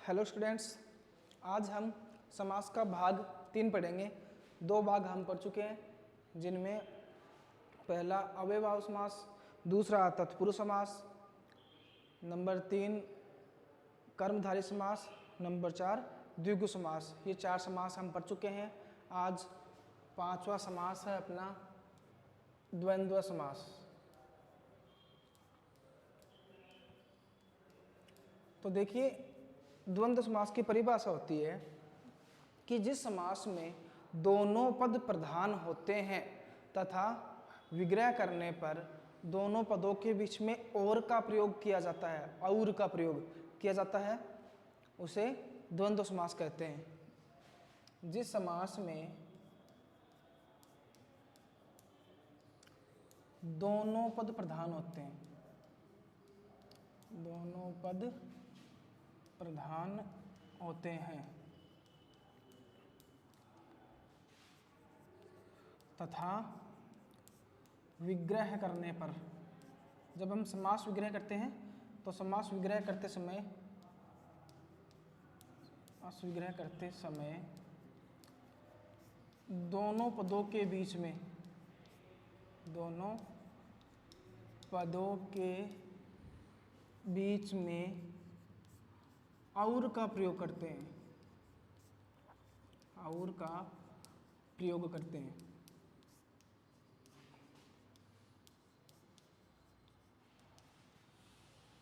Hello students, आज हम समास का भाग 3 पढ़ेंगे। 2 भाग हम पढ़ चुके हैं, जिनमें पहला अव्ययभाव समास, दूसरा तत्पुरुष समास, नंबर 3 कर्मधारय समास, नंबर 4 द्विगु समास। ये 4 समास हम पढ़ चुके हैं। आज 5वां समास है अपना द्वंद्व समास। तो देखिए, द्वंद्व समास की परिभाषा होती है कि जिस समास में दोनों पद प्रधान होते हैं तथा विग्रह करने पर दोनों पदों के बीच में और का प्रयोग किया जाता है, और का प्रयोग किया जाता है, उसे द्वंद्व समास कहते हैं। जिस समास में दोनों पद प्रधान होते हैं, दोनों पद प्रधान होते हैं तथा विग्रह करने पर, जब हम समास विग्रह करते हैं तो समास विग्रह करते समय दोनों पदों के बीच में, दोनों पदों के बीच में और का प्रयोग करते हैं, और का प्रयोग करते हैं।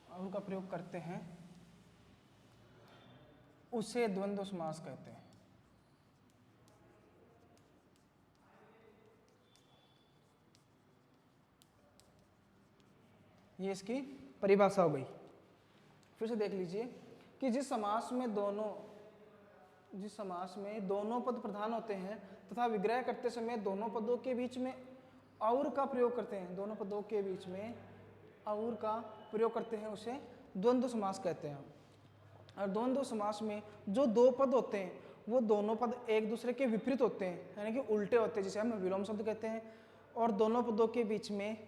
और का प्रयोग करते हैं, उसे द्वंद्व समास कहते हैं। ये इसकी परिभाषा हो गई। फिर से देख लीजिए कि जिस समास में दोनों पद प्रधान होते हैं तथा विग्रह करते समय दोनों पदों के बीच में और का प्रयोग करते हैं, दोनों पदों के बीच में और का प्रयोग करते हैं, उसे द्वंद्व समास कहते हैं। और द्वंद्व समास में जो 2 पद होते हैं वो दोनों पद एक दूसरे के विपरीत होते हैं, यानी कि उल्टे होते हैं, जिसे हम विलोम शब्द कहते हैं। और दोनों पदों के बीच में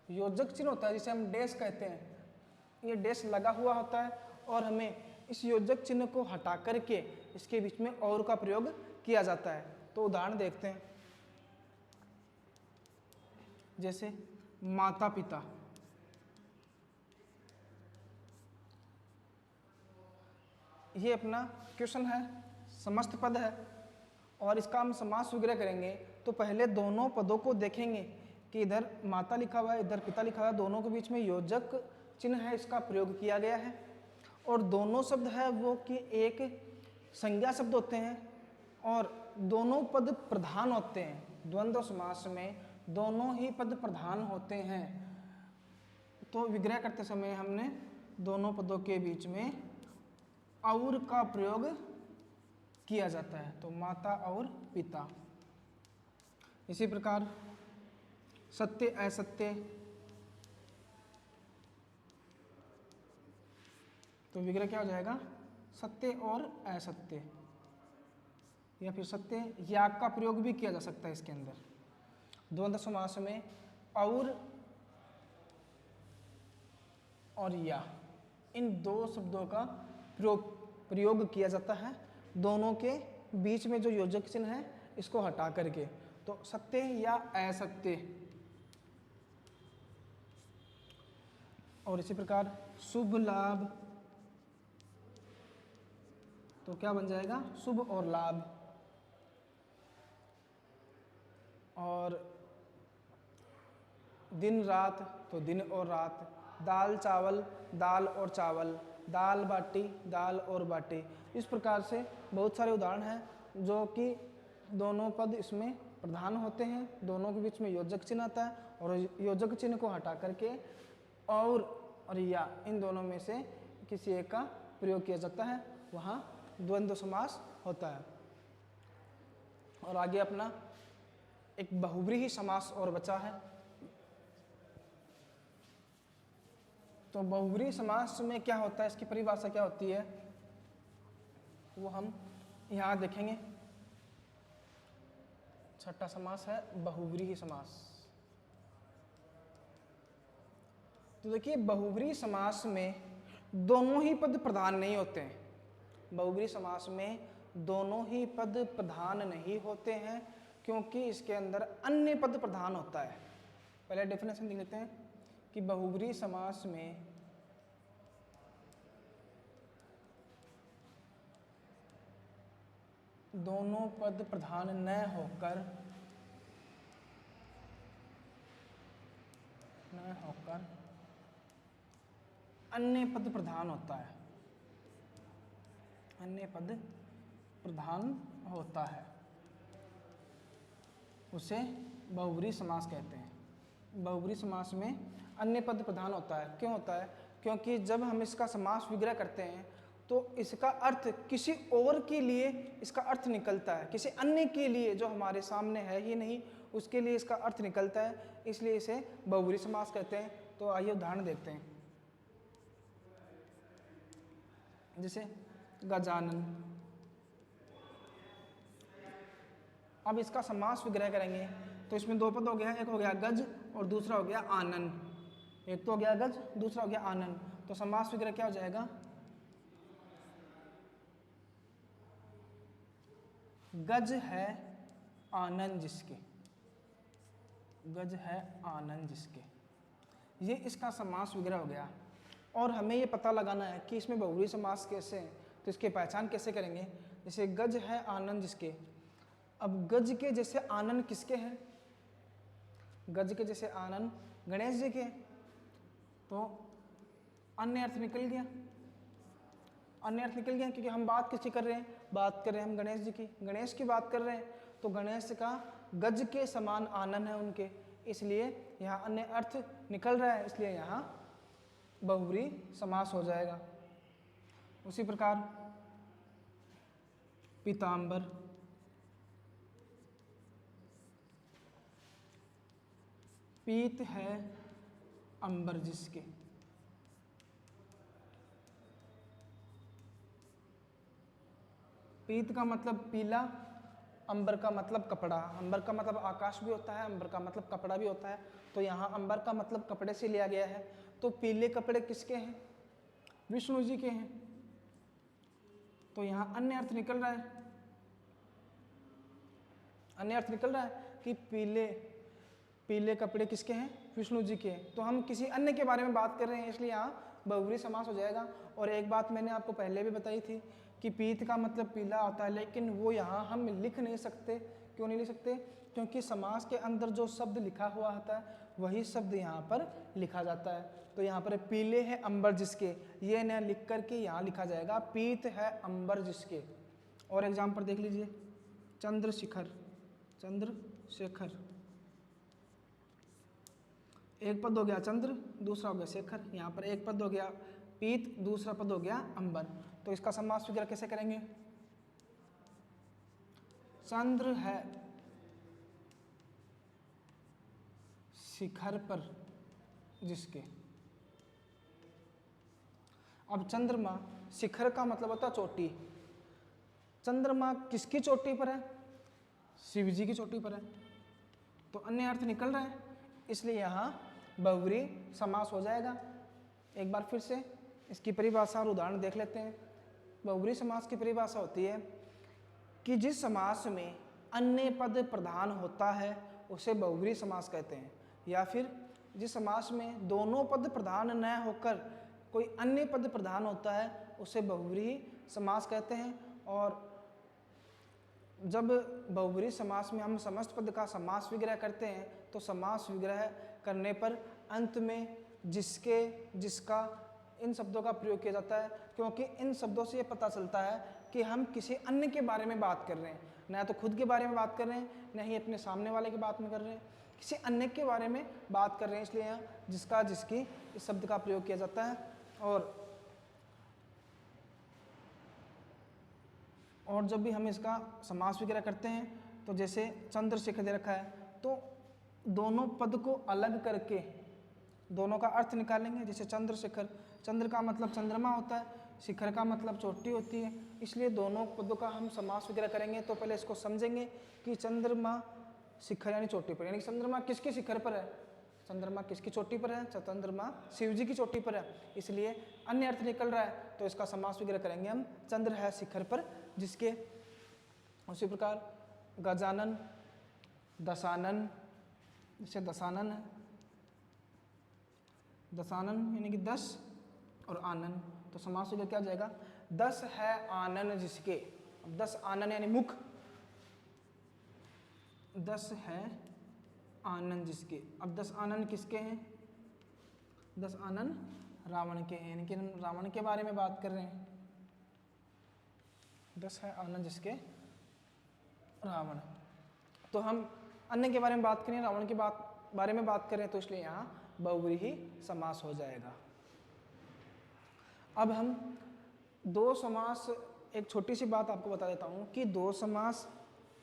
योजक चिन्ह होता है, जिसे हम डैश कहते हैं। ये डैश लगा हुआ होता है और हमें इस योजक चिन्ह को हटा करके इसके बीच में और का प्रयोग किया जाता है। तो उदाहरण देखते हैं, जैसे माता पिता। ये अपना क्वेश्चन है, समस्त पद है और इसका हम समास विग्रह करेंगे तो पहले दोनों पदों को देखेंगे कि इधर माता लिखा हुआ है, इधर पिता लिखा हुआ है, दोनों के बीच में योजक चिन्ह है, इसका प्रयोग किया गया है। और दोनों शब्द है वो कि एक संज्ञा शब्द होते हैं और दोनों पद प्रधान होते हैं। द्वंद्व समास में दोनों ही पद प्रधान होते हैं, तो विग्रह करते समय हमने दोनों पदों के बीच में और का प्रयोग किया जाता है, तो माता और पिता। इसी प्रकार सत्य असत्य, तो विग्रह क्या हो जाएगा, सत्य और असत्य, या फिर सत्य या का प्रयोग भी किया जा सकता है इसके अंदर। द्वंद्व समास में और या, इन 2 शब्दों का प्रयोग किया जाता है दोनों के बीच में जो योजक चिन्ह है इसको हटा करके, तो सत्य या असत्य। और इसी प्रकार शुभ लाभ, तो क्या बन जाएगा, शुभ और लाभ। और दिन रात, तो दिन और रात। दाल चावल, दाल और चावल। दाल बाटी, दाल और बाटी। इस प्रकार से बहुत सारे उदाहरण हैं जो कि दोनों पद इसमें प्रधान होते हैं, दोनों के बीच में योजक चिन्ह आता है और योजक चिन्ह को हटा करके और या, इन दोनों में से किसी एक का प्रयोग किया जाता है, वहाँ द्वंद्व समास होता है। और आगे अपना एक बहुव्रीहि समास और बचा है। तो बहुव्रीहि समास में क्या होता है, इसकी परिभाषा क्या होती है, वो हम यहाँ देखेंगे। छठा समास है बहुव्रीहि समास। तो देखिए बहुव्रीहि समास में दोनों ही पद प्रधान नहीं होते हैं, बहुब्री समास में दोनों ही पद प्रधान नहीं होते हैं, क्योंकि इसके अंदर अन्य पद प्रधान होता है। पहले डेफिनेशन देख लेते हैं कि बहुब्री समास में दोनों पद प्रधान न होकर अन्य पद प्रधान होता है, अन्य पद प्रधान होता है, उसे बहुब्री समास कहते हैं। बहुब्री समास में अन्य पद प्रधान होता है। क्यों होता है? क्योंकि जब हम इसका समास विग्रह करते हैं तो इसका अर्थ किसी और के लिए इसका अर्थ निकलता है, किसी अन्य के लिए जो हमारे सामने है ही नहीं उसके लिए इसका अर्थ निकलता है, इसलिए इसे बहुब्री समास कहते हैं। तो आइए उदाहरण देखते हैं। जैसे गजानन, अब इसका समास विग्रह करेंगे तो इसमें दो पद हो गया, एक हो गया गज और दूसरा हो गया आनन। एक तो हो गया गज, दूसरा हो गया आनन। तो समास विग्रह क्या हो जाएगा? गज है आनन जिसके, गज है आनन जिसके, ये इसका समास विग्रह हो गया। और हमें ये पता लगाना है कि इसमें बहुब्री समास कैसे है, तो इसकी पहचान कैसे करेंगे। जैसे गज है आनन जिसके, अब गज के जैसे आनन किसके हैं? गज के जैसे आनन गणेश जी के, तो अन्य अर्थ निकल गया, अन्य अर्थ निकल गया, क्योंकि हम बात किसकी कर रहे हैं? बात कर रहे हैं हम गणेश जी की, गणेश की बात कर रहे हैं, तो गणेश का गज के समान आनन है उनके, इसलिए यहाँ अन्य अर्थ निकल रहा है, इसलिए यहाँ बहुब्री समास हो जाएगा। उसी प्रकार पीतांबर, पीत है अंबर जिसके, पीत का मतलब पीला, अंबर का मतलब कपड़ा। अंबर का मतलब आकाश भी होता है, अंबर का मतलब कपड़ा भी होता है, तो यहाँ अंबर का मतलब कपड़े से लिया गया है। तो पीले कपड़े किसके हैं? विष्णु जी के हैं, तो यहाँ अन्य अर्थ निकल रहा है, अन्य अर्थ निकल रहा है कि पीले कपड़े किसके हैं? विष्णु जी के हैं। तो हम किसी अन्य के बारे में बात कर रहे हैं, इसलिए यहाँ बहुब्री समास हो जाएगा। और एक बात मैंने आपको पहले भी बताई थी कि पीत का मतलब पीला होता है, लेकिन वो यहाँ हम लिख नहीं सकते। क्यों नहीं लिख सकते? क्योंकि समास के अंदर जो शब्द लिखा हुआ होता है वही शब्द यहाँ पर लिखा जाता है। तो यहाँ पर पीले है अंबर जिसके, ये न लिख करके यहाँ लिखा जाएगा पीत है अंबर जिसके। और एग्जाम्पल देख लीजिए, चंद्रशेखर, चंद्रशेखर, एक पद हो गया चंद्र, दूसरा हो गया शेखर। यहाँ पर एक पद हो गया पीत, दूसरा पद हो गया अंबर। तो इसका समास विग्रह कैसे करेंगे? चंद्र है शिखर पर जिसके, अब चंद्रमा, शिखर का मतलब होता है चोटी, चंद्रमा किसकी चोटी पर है? शिव जी की चोटी पर है, तो अन्य अर्थ निकल रहा है, इसलिए यहाँ बहुब्री समास हो जाएगा। एक बार फिर से इसकी परिभाषा और उदाहरण देख लेते हैं। बहुब्री समास की परिभाषा होती है कि जिस समास में अन्य पद प्रधान होता है उसे बहुब्री समास कहते हैं, या फिर जिस समास में दोनों पद प्रधान न होकर कोई अन्य पद प्रधान होता है उसे बहुब्री समास कहते हैं। और जब बहुब्री समास में हम समस्त पद का समास विग्रह करते हैं तो समास विग्रह करने पर अंत में जिसके, जिसका, इन शब्दों का प्रयोग किया जाता है, क्योंकि इन शब्दों से ये पता चलता है कि हम किसी अन्य के बारे में बात कर रहे हैं, न तो खुद के बारे में बात कर रहे हैं, न ही अपने सामने वाले की बात में कर रहे हैं, किसी अन्य के बारे में बात कर रहे हैं, इसलिए यहाँ जिसका, जिसकी, इस शब्द का प्रयोग किया जाता है। और जब भी हम इसका समास वगैरह करते हैं तो जैसे चंद्रशेखर दे रखा है तो दोनों पद को अलग करके दोनों का अर्थ निकालेंगे। जैसे चंद्रशेखर, चंद्र का मतलब चंद्रमा होता है, शिखर का मतलब चोटी होती है, इसलिए दोनों पदों का हम समास वगैरह करेंगे। तो पहले इसको समझेंगे कि चंद्रमा शिखर यानी चोटी पर, यानी चंद्रमा किसके शिखर पर है? चंद्रमा किसकी चोटी पर है? चंद्रमा शिव जी की चोटी पर है, इसलिए अन्य अर्थ निकल रहा है, तो इसका समास वगैरह करेंगे हम चंद्र है शिखर पर जिसके। उसी प्रकार गजानन, दशानन, जैसे दशानन है, दशानन यानी कि 10 और आनन, तो समास वगैरह क्या हो जाएगा? 10 है आनन जिसके। अब 10 आनन यानी मुख, 10 है आनन जिसके। अब 10 आनन किसके हैं? 10 आनन रावण के हैं, यानी कि हम रावण के बारे में बात कर रहे हैं। 10 है आनन जिसके रावण। तो हम अन्य के बारे में बात करें, रावण के बारे में बात करें, तो इसलिए यहाँ बहुव्रीहि समास हो जाएगा। अब हम दो समास, एक छोटी सी बात आपको बता देता हूँ कि दो समास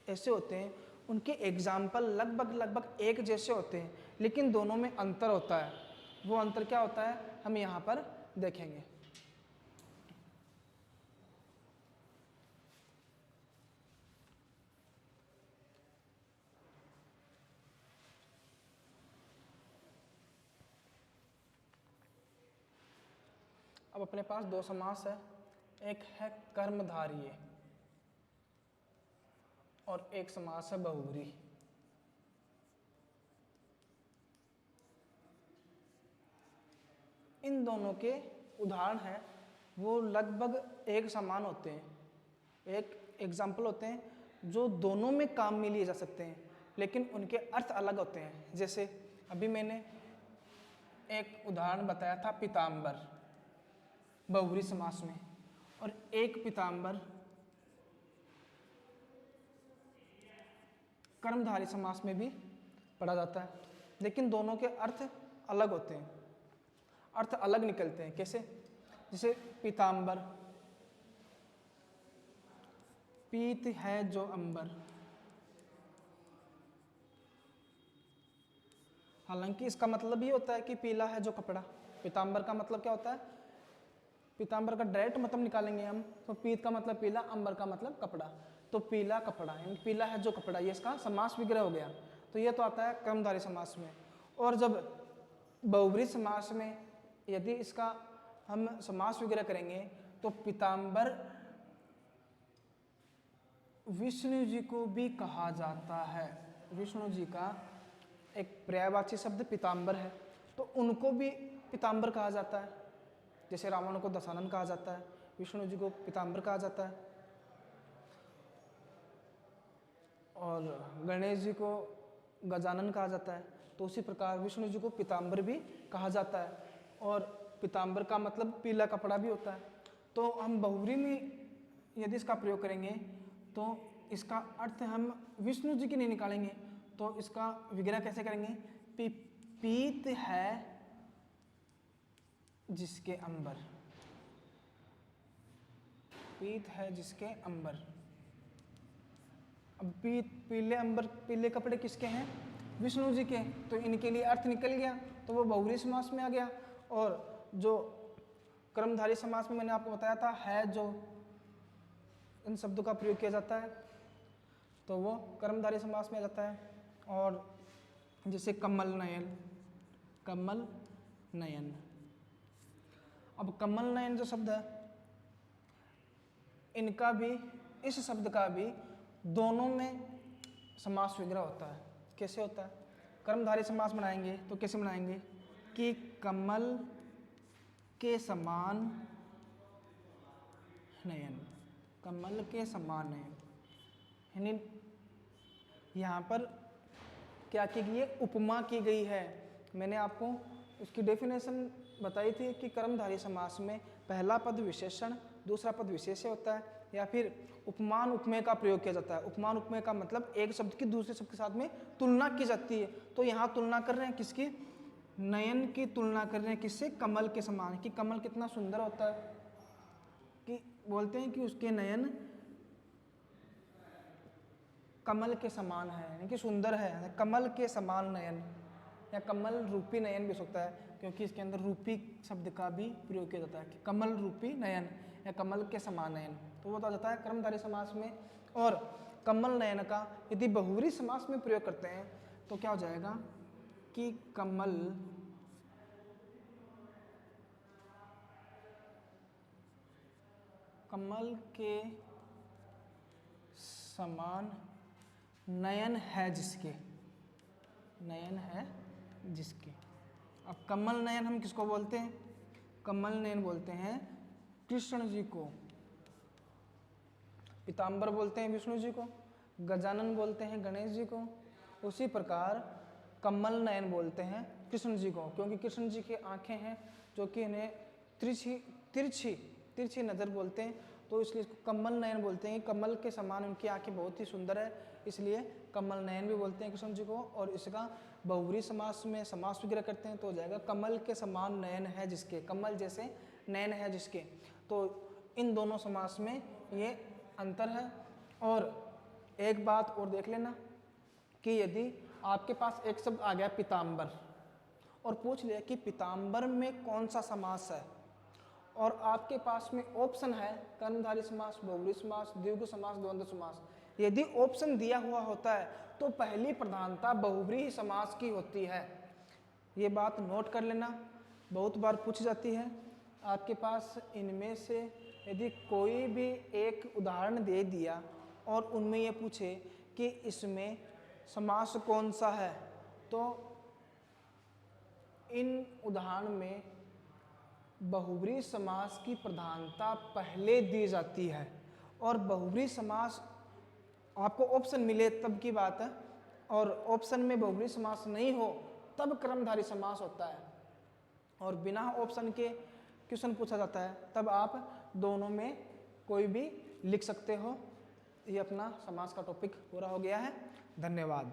ऐसे होते हैं, उनके एग्जाम्पल लगभग एक जैसे होते हैं, लेकिन दोनों में अंतर होता है। वो अंतर क्या होता है हम यहाँ पर देखेंगे। अब अपने पास दो समास है, एक है कर्मधारय और एक समास है बहुव्रीहि। इन दोनों के उदाहरण हैं वो लगभग एक समान होते हैं, एक एग्जाम्पल होते हैं जो दोनों में काम में लिए जा सकते हैं, लेकिन उनके अर्थ अलग होते हैं। जैसे अभी मैंने एक उदाहरण बताया था पीताम्बर बहुव्रीहि समास में, और एक पीताम्बर कर्मधारय समास में भी पढ़ा जाता है, लेकिन दोनों के अर्थ अलग होते हैं, अर्थ अलग निकलते हैं। कैसे? जैसे पीताम्बर, पीत है जो अंबर, हालांकि इसका मतलब ये होता है कि पीला है जो कपड़ा। पीताम्बर का मतलब क्या होता है? पीताम्बर का डायरेक्ट मतलब निकालेंगे हम तो पीत का मतलब पीला, अंबर का मतलब कपड़ा, तो पीला कपड़ा यानी पीला है जो कपड़ा, ये इसका समास विग्रह हो गया। तो ये तो आता है कर्मधारय समास में। और जब बहुव्रीहि समास में यदि इसका हम समास विग्रह करेंगे तो पीताम्बर विष्णु जी को भी कहा जाता है। विष्णु जी का एक पर्यायवाची शब्द पीताम्बर है, तो उनको भी पीताम्बर कहा जाता है। जैसे रावण को दशानन कहा जाता है, विष्णु जी को पीताम्बर कहा जाता है, और गणेश जी को गजानन कहा जाता है। तो उसी प्रकार विष्णु जी को पीताम्बर भी कहा जाता है, और पीताम्बर का मतलब पीला कपड़ा भी होता है। तो हम बहुव्रीहि में यदि इसका प्रयोग करेंगे तो इसका अर्थ हम विष्णु जी की नहीं निकालेंगे, तो इसका विग्रह कैसे करेंगे? पीत है जिसके अंबर, पीत है जिसके अंबर। अब पीले अंबर, पीले कपड़े किसके हैं? विष्णु जी के, तो इनके लिए अर्थ निकल गया, तो वो बहुव्रीहि समास में आ गया। और जो कर्मधारय समास में मैंने आपको बताया था है जो इन शब्दों का प्रयोग किया जाता है, तो वो कर्मधारय समास में आ जाता है। और जैसे कमल नयन, कमल नयन। अब कमल नयन जो शब्द है, इनका भी, इस शब्द का भी दोनों में समास विग्रह होता है। कैसे होता है? कर्मधारय समास बनाएंगे तो कैसे बनाएंगे कि कमल के समान नयन, कमल के समान नयन, यानी यहाँ पर क्या की गई है? उपमा की गई है। मैंने आपको उसकी डेफिनेशन बताई थी कि कर्मधारय समास में पहला पद विशेषण, दूसरा पद विशेष्य होता है, या फिर उपमान उपमेय का प्रयोग किया जाता है। उपमान उपमेय का मतलब एक शब्द की दूसरे शब्द के साथ में तुलना की जाती है। तो यहाँ तुलना कर रहे हैं किसकी? नयन की तुलना कर रहे हैं किससे? कमल के समान, कि कमल कितना सुंदर होता है, कि बोलते हैं कि उसके नयन कमल के समान है, यानी कि सुंदर है। कमल के समान नयन या कमल रूपी नयन भी हो सकता है, क्योंकि इसके अंदर रूपी शब्द का भी प्रयोग किया जाता है कि कमल रूपी नयन या कमल के समान नयन। तो वो तो आ जाता है कर्मधारय समास में। और कमल नयन का यदि बहुव्रीहि समास में प्रयोग करते हैं तो क्या हो जाएगा? कि कमल के समान नयन है जिसके, नयन है जिसके। अब कमल नयन हम किसको बोलते हैं? कमल नयन बोलते हैं कृष्ण जी को, पीताम्बर बोलते हैं विष्णु जी को, गजानन बोलते हैं गणेश जी को। उसी प्रकार कमल नयन बोलते हैं कृष्ण जी को, क्योंकि कृष्ण जी की आंखें हैं जो कि इन्हें तिरछी तिरछी तिरछी नज़र बोलते हैं, तो इसलिए इसको कमल नयन बोलते हैं। कमल के समान उनकी आंखें बहुत ही सुंदर है, इसलिए कमल नयन भी बोलते हैं कृष्ण जी को। और इसका बहुब्री समास में समास वगैरह करते हैं तो हो जाएगा कमल के समान नयन है जिसके, कमल जैसे नयन है जिसके। तो इन दोनों समास में ये अंतर है। और एक बात और देख लेना कि यदि आपके पास एक शब्द आ गया पीताम्बर और पूछ लिया कि पीताम्बर में कौन सा समास है, और आपके पास में ऑप्शन है कर्मधारय समास, बहुब्री समास, द्विगु समास, द्वंद्व समास, यदि ऑप्शन दिया हुआ होता है तो पहली प्रधानता बहुब्री समास की होती है। ये बात नोट कर लेना, बहुत बार पूछी जाती है। आपके पास इनमें से यदि कोई भी एक उदाहरण दे दिया और उनमें ये पूछे कि इसमें समास कौन सा है, तो इन उदाहरण में बहुब्री समास की प्रधानता पहले दी जाती है। और बहुब्री समास आपको ऑप्शन मिले तब की बात है, और ऑप्शन में बहुब्री समास नहीं हो तब क्रमधारी समास होता है, और बिना ऑप्शन के क्वेश्चन पूछा जाता है तब आप दोनों में कोई भी लिख सकते हो। ये अपना समास का टॉपिक पूरा हो गया है। धन्यवाद।